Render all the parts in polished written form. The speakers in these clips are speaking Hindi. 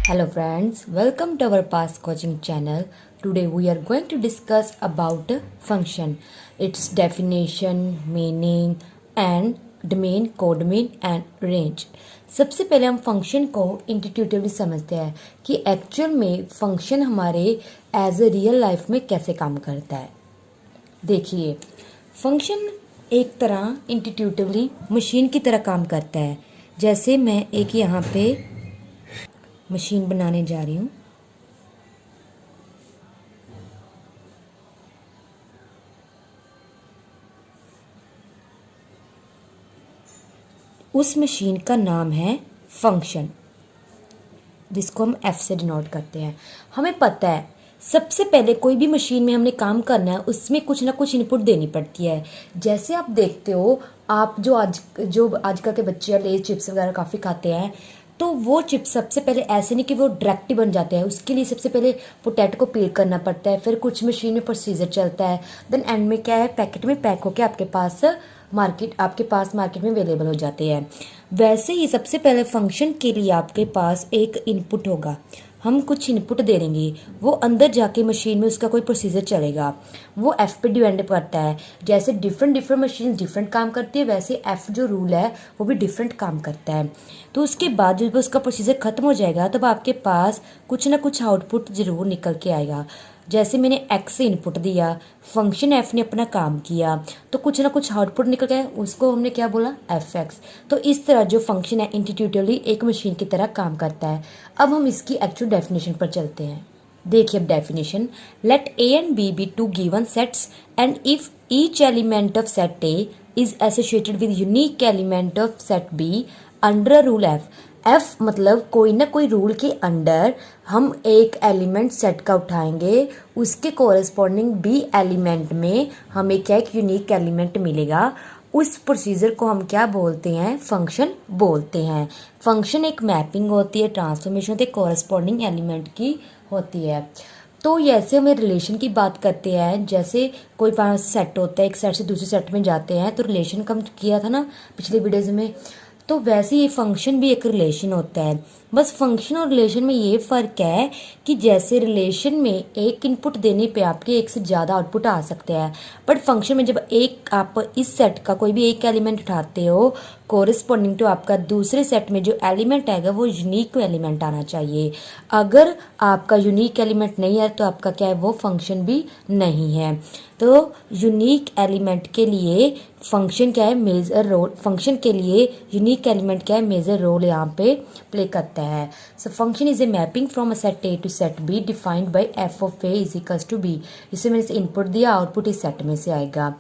Hello friends, welcome to our past coaching channel. Today we are going to discuss about function, its definition, meaning and domain, codomain and range. सबसे पहले हम फंक्शन को इंट्यूटिवली समझते हैं कि एक्चुअल में फंक्शन हमारे एज ए रियल लाइफ में कैसे काम करता है। देखिए, फंक्शन एक तरह इंट्यूटिवली मशीन की तरह काम करता है। जैसे मैं एक यहाँ पे मशीन बनाने जा रही हूँ। उस मशीन का नाम है फंक्शन, जिसको हम एफ से डिनोट करते हैं। हमें पता है सबसे पहले कोई भी मशीन में हमने काम करना है, उसमें कुछ ना कुछ इनपुट देनी पड़ती है। जैसे आप देखते हो, आप जो आजकल के बच्चे लेज चिप्स वगैरह काफ़ी खाते हैं, तो वो चिप्स सबसे पहले ऐसे नहीं कि वो डायरेक्ट ही बन जाते हैं। उसके लिए सबसे पहले पोटैटो को पील करना पड़ता है, फिर कुछ मशीन में प्रोसीजर चलता है, देन एंड में क्या है, पैकेट में पैक होकर आपके पास मार्केट में अवेलेबल हो जाते हैं। वैसे ही सबसे पहले फंक्शन के लिए आपके पास एक इनपुट होगा। हम कुछ इनपुट दे देंगे, वो अंदर जाके मशीन में उसका कोई प्रोसीजर चलेगा। वो एफ पे डिपेंड करता है। जैसे डिफरेंट मशीन डिफरेंट काम करती है, वैसे एफ जो रूल है वो भी डिफरेंट काम करता है। तो उसके बाद जब उसका प्रोसीजर खत्म हो जाएगा, तब आपके पास कुछ ना कुछ आउटपुट जरूर निकल के आएगा। जैसे मैंने एक्स से इनपुट दिया, फंक्शन एफ ने अपना काम किया, तो कुछ ना कुछ आउटपुट निकल गया, उसको हमने क्या बोला, एफ एक्स। तो इस तरह जो फंक्शन है इंट्यूटिवली एक मशीन की तरह काम करता है। अब हम इसकी एक्चुअल डेफिनेशन पर चलते हैं। देखिए अब definition, let A and B two given sets and if each element of set A is associated with unique element of set B under rule F. F मतलब कोई ना कोई रूल के अंडर हम एक एलिमेंट सेट का उठाएंगे, उसके कोरेस्पॉन्डिंग बी एलिमेंट में हमें क्या एक यूनिक एलिमेंट मिलेगा। उस प्रोसीजर को हम क्या बोलते हैं, फंक्शन बोलते हैं। फंक्शन एक मैपिंग होती है, ट्रांसफॉर्मेशन होती है, कोरेस्पॉन्डिंग एलिमेंट की होती है। तो जैसे हमें रिलेशन की बात करते हैं, जैसे कोई पास सेट होता है, एक सेट से दूसरे सेट में जाते हैं, तो रिलेशन कम किया था ना पिछले वीडियोज में, तो वैसे ये फंक्शन भी एक रिलेशन होता है। बस फंक्शन और रिलेशन में ये फ़र्क है कि जैसे रिलेशन में एक इनपुट देने पे आपके एक से ज़्यादा आउटपुट आ सकते हैं, बट फंक्शन में जब आप इस सेट का कोई भी एक एलिमेंट उठाते हो, कोरिस्पॉन्डिंग टू आपका दूसरे सेट में जो एलिमेंट आएगा वो यूनिक एलिमेंट आना चाहिए। अगर आपका यूनिक एलिमेंट नहीं है तो आपका क्या है, वो फंक्शन भी नहीं है। तो यूनिक एलिमेंट के लिए फंक्शन क्या है, मेजर रोल। फंक्शन के लिए यूनिक एलिमेंट क्या है, मेजर रोल यहाँ पे प्ले करता है। So function is a mapping from a set A to set B defined by F of A is equals to B. इसे मैंने इनपुट दिया, आउटपुट इस सेट में से आएगा।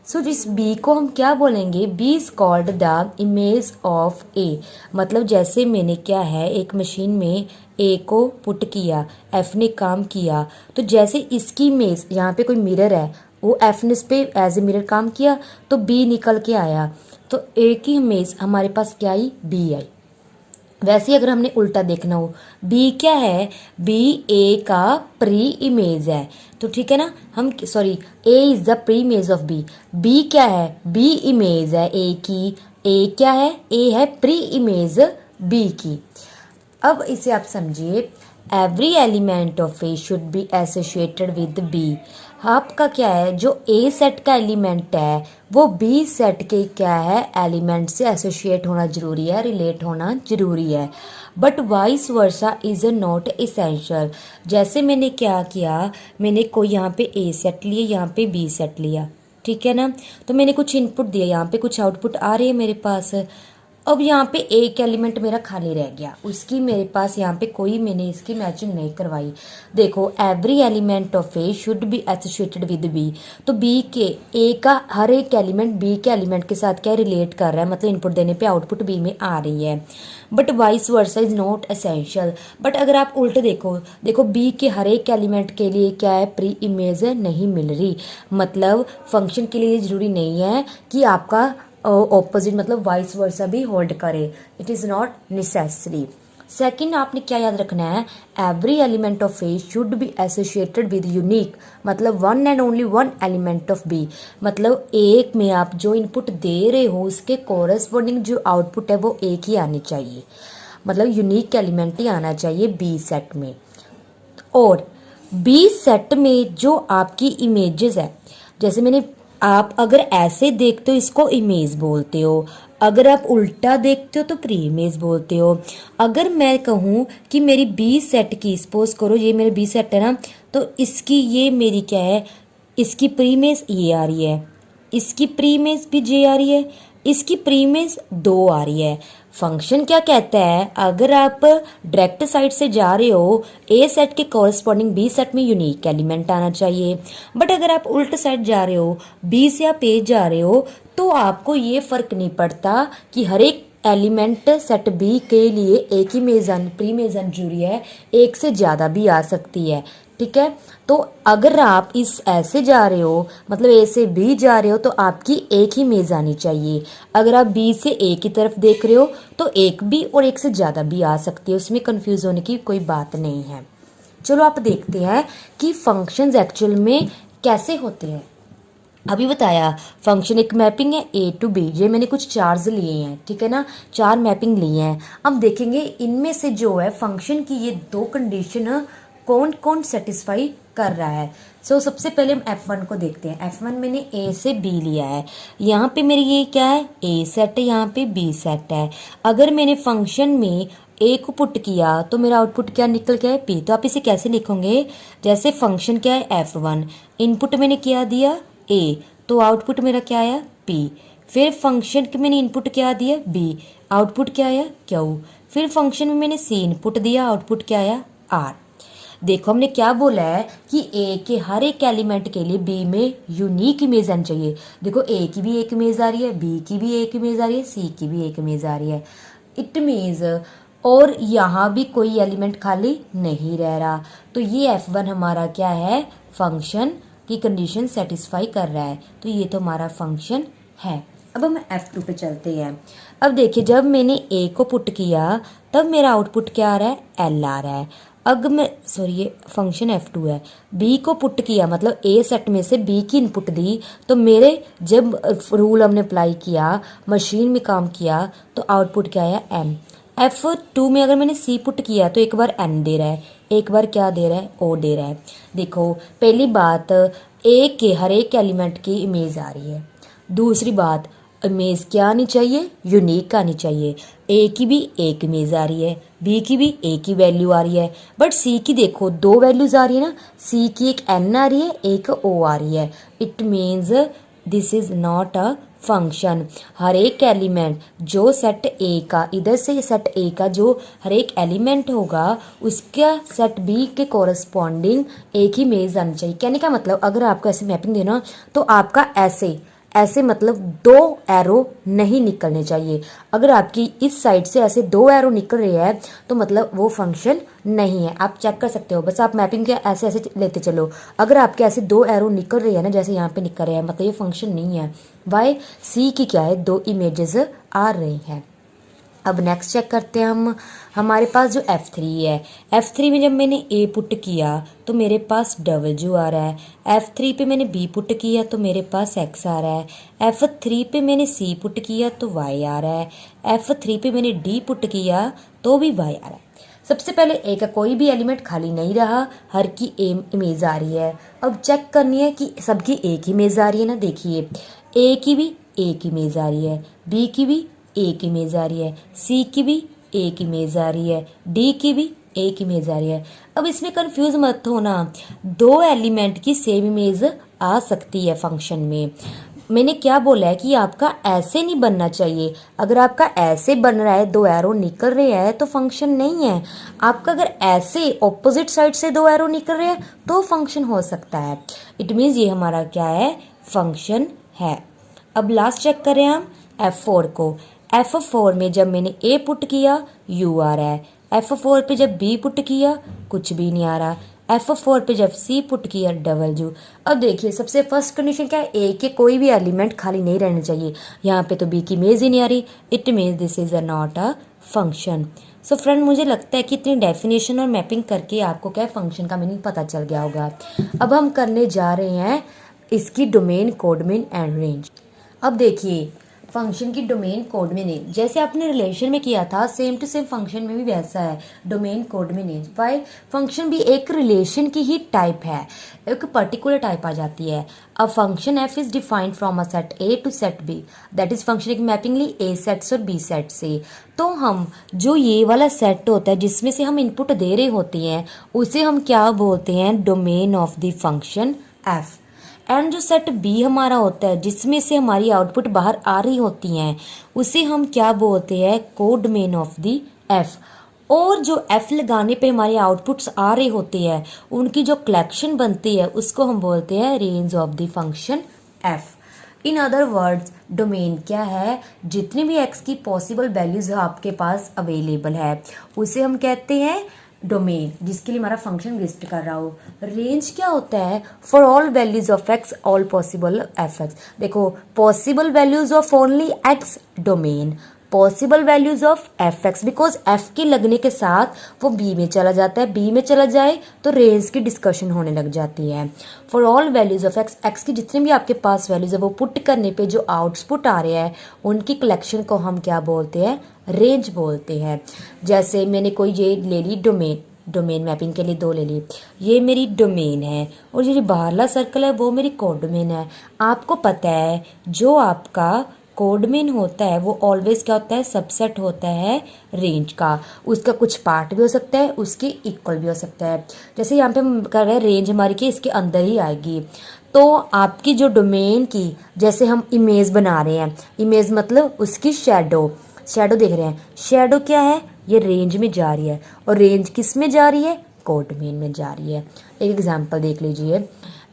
सो जिस बी को हम क्या बोलेंगे, B is called the image of A. मतलब जैसे मैंने क्या है, एक मशीन में ए को पुट किया, एफ ने काम किया, तो जैसे इसकी इमेज, यहाँ पे कोई मिरर है, वो एफ ने इस पे एज ए मिरर काम किया, तो बी निकल के आया, तो ए की इमेज हमारे पास क्या आई, बी आई। वैसे ही अगर हमने उल्टा देखना हो, बी क्या है, बी ए का प्री इमेज है, तो ठीक है ना, हम sorry, A is the pre image of B. B क्या है, बी इमेज है ए की, ए क्या है, ए है प्री इमेज बी की। अब इसे आप समझिए, every element of A should be associated with B. आपका क्या है, जो ए सेट का एलिमेंट है वो बी सेट के क्या है, एलिमेंट से एसोसिएट होना जरूरी है, रिलेट होना जरूरी है। But vice versa is not essential. जैसे मैंने क्या किया, मैंने कोई यहाँ पे ए सेट लिया, यहाँ पे बी सेट लिया, ठीक है ना, तो मैंने कुछ इनपुट दिया, यहाँ पे कुछ आउटपुट आ रही है मेरे पास। अब यहाँ पे एक एलिमेंट मेरा खाली रह गया, उसकी मेरे पास यहाँ पे कोई मैंने इसकी मैचिंग नहीं करवाई। देखो every element of A should be associated with B, तो बी के ए का हर एक एलिमेंट बी के एलिमेंट के साथ क्या रिलेट कर रहा है, मतलब इनपुट देने पे आउटपुट बी में आ रही है। But vice versa is not essential, but अगर आप उल्टे देखो बी के हर एक एलिमेंट के लिए क्या है, प्री इमेज नहीं मिल रही, मतलब फंक्शन के लिए जरूरी नहीं है कि आपका ऑपोजिट मतलब वाइस वर्सा भी होल्ड करे, it is not necessary. Second आपने क्या याद रखना है, every element of A should be associated with unique, मतलब one and only one element of B, मतलब एक में आप जो इनपुट दे रहे हो उसके कोरस्पॉन्डिंग जो आउटपुट है वो एक ही आनी चाहिए, मतलब यूनिक एलिमेंट ही आना चाहिए बी सेट में। और बी सेट में जो आपकी इमेजेस है, जैसे मैंने, आप अगर ऐसे देखते हो इसको इमेज बोलते हो, अगर आप उल्टा देखते हो तो प्री इमेज बोलते हो। अगर मैं कहूँ कि मेरी बी सेट की, सपोज करो ये मेरा बी सेट है ना, तो इसकी ये मेरी क्या है, इसकी प्री इमेज ये आ रही है, इसकी प्री इमेज भी जे आ रही है, इसकी प्री इमेज 2 आ रही है। फंक्शन क्या कहता है, अगर आप डायरेक्ट साइड से जा रहे हो ए सेट के कॉरस्पॉन्डिंग बी सेट में यूनिक एलिमेंट आना चाहिए, बट अगर आप उल्ट साइड जा रहे हो, बी से आप ए जा रहे हो, तो आपको ये फर्क नहीं पड़ता कि हर एक एलिमेंट सेट बी के लिए एक ही मेज़ान प्री मेज़ान जरूरी है, एक से ज़्यादा भी आ सकती है, ठीक है। तो अगर आप इस ऐसे जा रहे हो, मतलब ए से बी जा रहे हो, तो आपकी एक ही मेज़ आनी चाहिए। अगर आप बी से ए की तरफ देख रहे हो तो एक भी और एक से ज़्यादा भी आ सकती है, उसमें कंफ्यूज होने की कोई बात नहीं है। चलो आप देखते हैं कि फंक्शंस एक्चुअल में कैसे होते हैं। अभी बताया फंक्शन एक मैपिंग है ए टू बी, ये मैंने कुछ चार्ज लिए हैं, ठीक है ना, 4 मैपिंग लिए हैं। अब देखेंगे इनमें से जो है फंक्शन की ये 2 कंडीशन कौन कौन सेटिस्फाई कर रहा है। सो सबसे पहले हम F1 को देखते हैं। F1 मैंने ए से बी लिया है, यहाँ पे मेरी ये क्या है, ए सेट है, यहाँ पे बी सेट है। अगर मैंने फंक्शन में ए को पुट किया तो मेरा आउटपुट क्या निकल गया है, पी। तो आप इसे कैसे लिखोगे, जैसे फंक्शन क्या है F1, इनपुट मैंने क्या दिया ए, तो आउटपुट मेरा क्या आया पी। फिर फंक्शन के मैंने इनपुट क्या दिया बी, आउटपुट क्या आया क्यू। फिर फंक्शन में मैंने सी इनपुट दिया, आउटपुट क्या आया आर। देखो हमने क्या बोला है कि ए के हर एक एलिमेंट के लिए बी में यूनिक इमेज आनी चाहिए। देखो ए की भी एक इमेज आ रही है, बी की भी एक इमेज आ रही है, सी की भी एक इमेज आ रही है, इट मीन्स, और यहाँ भी कोई एलिमेंट खाली नहीं रह रहा। तो ये F1 हमारा क्या है, फंक्शन की कंडीशन सेटिस्फाई कर रहा है, तो ये तो हमारा फंक्शन है। अब हम F2 पे चलते हैं। अब देखिए जब मैंने ए को पुट किया तब मेरा आउटपुट क्या आ रहा है, एल आ रहा है। अगर मैं ये फंक्शन F2 है, बी को पुट किया मतलब ए सेट में से बी की इनपुट दी, तो मेरे जब रूल हमने अप्लाई किया, मशीन में काम किया, तो आउटपुट क्या आया एम। F2 में अगर मैंने सी पुट किया तो एक बार एन दे रहा है, एक बार क्या दे रहा है, ओ दे रहा है। देखो पहली बात, ए के हर एक एलिमेंट की इमेज आ रही है। दूसरी बात, इमेज क्या आनी चाहिए, यूनिक आनी चाहिए। ए की भी एक इमेज आ रही है, बी की भी एक ही वैल्यू आ रही है, बट सी की देखो 2 वैल्यूज आ रही है ना, सी की एक एन आ रही है, एक ओ आ रही है। It means this is not a function. हर एक एलिमेंट जो सेट ए का, इधर से सेट ए का जो हर एक एलिमेंट होगा उसका सेट बी के कोरस्पॉन्डिंग एक ही इमेज आनी चाहिए। कहने का मतलब अगर आपको ऐसे मैपिंग देना तो आपका ऐसे ऐसे मतलब 2 एरो नहीं निकलने चाहिए। अगर आपकी इस साइड से ऐसे 2 एरो निकल रहे हैं तो मतलब वो फंक्शन नहीं है। आप चेक कर सकते हो, बस आप मैपिंग के ऐसे ऐसे लेते चलो। अगर आपके ऐसे 2 एरो निकल रहे हैं ना, जैसे यहाँ पे निकल रहे हैं, मतलब ये फंक्शन नहीं है। वाई सी की क्या है, 2 इमेजेस आ रही हैं। अब नेक्स्ट चेक करते हैं हम, हमारे पास जो F3 है, F3 में जब मैंने A पुट किया तो मेरे पास W आ रहा है। F3 पे मैंने B पुट किया तो मेरे पास X आ रहा है। F3 पे मैंने C पुट किया तो Y आ रहा है। F3 पे मैंने D पुट किया तो भी Y आ रहा है। सबसे पहले A का कोई भी एलिमेंट खाली नहीं रहा, हर की इमेज आ रही है। अब चेक करनी है कि सबकी एक इमेज आ रही है ना। देखिए A की भी एक इमेज आ रही है, B की भी एक इमेज आ रही है, सी की भी एक इमेज आ रही है, डी की भी एक इमेज आ रही है। अब इसमें कंफ्यूज मत होना, 2 एलिमेंट की सेम इमेज आ सकती है फंक्शन में। मैंने क्या बोला है कि आपका ऐसे नहीं बनना चाहिए। अगर आपका ऐसे बन रहा है, दो एरो निकल रहे हैं तो फंक्शन नहीं है। आपका अगर ऐसे ऑपोजिट साइड से दो एरो निकल रहे हैं तो फंक्शन हो सकता है। इट मीन्स ये हमारा क्या है, फंक्शन है। अब लास्ट चेक करें हम F4 को। F4 में जब मैंने A पुट किया U आ रहा है, F4 पे जब B पुट किया कुछ भी नहीं आ रहा, F4 पे जब C पुट किया डबल यू। अब देखिए सबसे फर्स्ट कंडीशन क्या है, A के कोई भी एलिमेंट खाली नहीं रहने चाहिए। यहाँ पे तो B की इमेज ही नहीं आ रही, it means this is not a function. So friend मुझे लगता है कि इतनी डेफिनेशन और मैपिंग करके आपको क्या फंक्शन का मीनिंग पता चल गया होगा। अब हम करने जा रहे हैं इसकी डोमेन, कोडमेन एंड रेंज। अब देखिए फंक्शन की डोमेन, कोड में नेम, जैसे आपने रिलेशन में किया था सेम टू सेम फंक्शन में भी वैसा है। डोमेन, कोड में नेम। वाई फंक्शन भी एक रिलेशन की ही टाइप है, एक पर्टिकुलर टाइप आ जाती है। A function F is defined from a set A to set B, that is function एक मैपिंग ली ए सेट्स और बी सेट से। तो हम जो ये वाला सेट होता है जिसमें से हम इनपुट दे रहे होते हैं उसे हम क्या बोलते हैं, domain of the function F. And जो सेट बी हमारा होता है जिसमें से हमारी आउटपुट बाहर आ रही होती हैं उसे हम क्या बोलते हैं, कोडमेन ऑफ द एफ। और जो एफ लगाने पे हमारे आउटपुट्स आ रहे होते हैं उनकी जो कलेक्शन बनती है उसको हम बोलते हैं range of the function F. In other words domain क्या है, जितनी भी एक्स की पॉसिबल वैल्यूज आपके पास अवेलेबल है उसे हम कहते हैं डोमेन, जिसके लिए हमारा फंक्शन एग्जिस्ट कर रहा हो। रेंज क्या होता है, for all values of x all possible f x. देखो possible values of only x domain, possible values of f x, because f के लगने के साथ वो बी में चला जाता है, बी में चला जाए तो रेंज की डिस्कशन होने लग जाती है। For all values of x, x की जितने भी आपके पास वैल्यूज है वो पुट करने पे जो आउटपुट आ रहे हैं उनकी कलेक्शन को हम क्या बोलते हैं, रेंज बोलते हैं। जैसे मैंने कोई ये ले ली डोमेन, डोमेन मैपिंग के लिए दो ले ली, ये मेरी डोमेन है और ये जो बाहरला सर्कल है वो मेरी कोडमेन है। आपको पता है जो आपका कोडमेन होता है वो ऑलवेज क्या होता है, सबसेट होता है रेंज का। उसका कुछ पार्ट भी हो सकता है, उसके इक्वल भी हो सकता है। जैसे यहाँ पे हम कर रहे हैं रेंज हमारी की इसके अंदर ही आएगी। तो आपकी जो डोमेन की, जैसे हम इमेज बना रहे हैं, इमेज मतलब उसकी शेडो, शेडो देख रहे हैं, शेडो क्या है, ये रेंज में जा रही है और रेंज किस में जा रही है, कोडमेन में जा रही है। एक एग्जांपल देख लीजिए,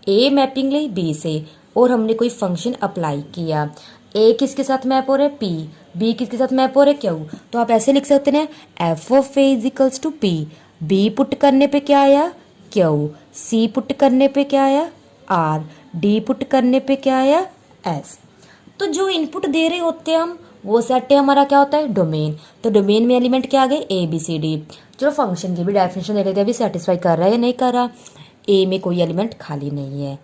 ए मैपिंग ली बी से और हमने कोई फंक्शन अप्लाई किया। ए किसके साथ मैप हो रहा है, पी, बी किसके साथ मैप हो रहा है, क्यू। तो आप ऐसे लिख सकते हैं F of A is equals to P, B put करने पे क्या आया, क्यू, सी पुट करने पे क्या आया, आर, डी पुट करने पे क्या आया, एस। तो जो इनपुट दे रहे होते हैं हम वो सेट है हमारा क्या होता है, डोमेन। तो डोमेन में एलिमेंट क्या आ गए, ए बी सी डी। चलो फंक्शन की भी डेफिनेशन दे लेते हैं, अभी सेटिस्फाई कर रहा है या नहीं कर रहा। ए में कोई एलिमेंट खाली नहीं है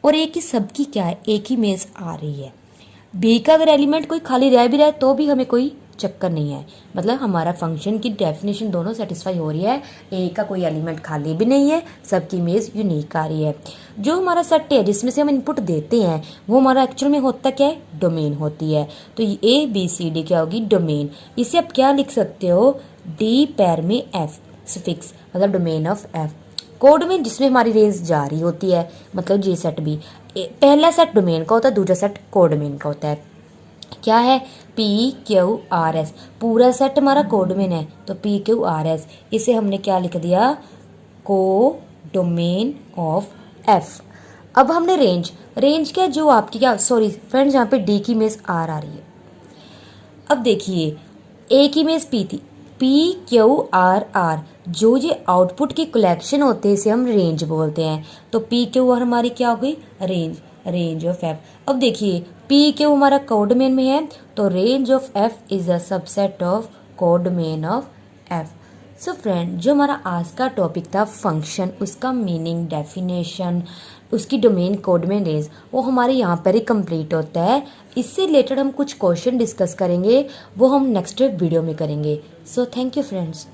और ए की सबकी क्या है, एक ही इमेज आ रही है। बी का अगर एलिमेंट कोई खाली रह भी रहा है तो भी हमें कोई चक्कर नहीं है, मतलब हमारा फंक्शन की डेफिनेशन दोनों सेटिस्फाई हो रही है। ए का कोई एलिमेंट खाली भी नहीं है, सबकी इमेज यूनिक आ रही है। जो हमारा सेट है जिसमें से हम इनपुट देते हैं वो हमारा एक्चुअल में होता क्या है, डोमेन होती है। तो ए बी सी डी क्या होगी, डोमेन। इसे आप क्या लिख सकते हो, डी पैर में एफ सफिक्स, मतलब डोमेन ऑफ एफ। कोड में जिसमें हमारी रेंज जारी होती है, मतलब जे सेट भी, पहला सेट डोमेन का होता है, दूसरा सेट कोडमेन का होता है। क्या है, पी क्यू आर एस, पूरा सेट हमारा कोडमेन है तो पी क्यू आर एस, इसे हमने क्या लिख दिया, को डोमेन ऑफ एफ। अब हमने रेंज, रेंज क्या, जो आपकी क्या, सॉरी फ्रेंड्स यहाँ पे डी की इमेज आर आ रही है। अब देखिए ए की इमेज पी थी, पी क्यू आर आर, जो ये आउटपुट की कलेक्शन होते हैं इसे हम रेंज बोलते हैं। तो पी क्यू आर हमारी क्या हो गई, रेंज, रेंज ऑफ एफ। अब देखिए पी क्यू हमारा कोडमेन में है तो range of F is a subset of कोडमेन of F. So friend जो हमारा आज का टॉपिक था फंक्शन, उसका मीनिंग, डेफिनेशन, उसकी डोमेन, कोडमेन, रेंज, वो हमारे यहाँ पर ही कंप्लीट होता है। इससे रिलेटेड हम कुछ क्वेश्चन डिस्कस करेंगे, वो हम नेक्स्ट वीडियो में करेंगे। So thank you friends.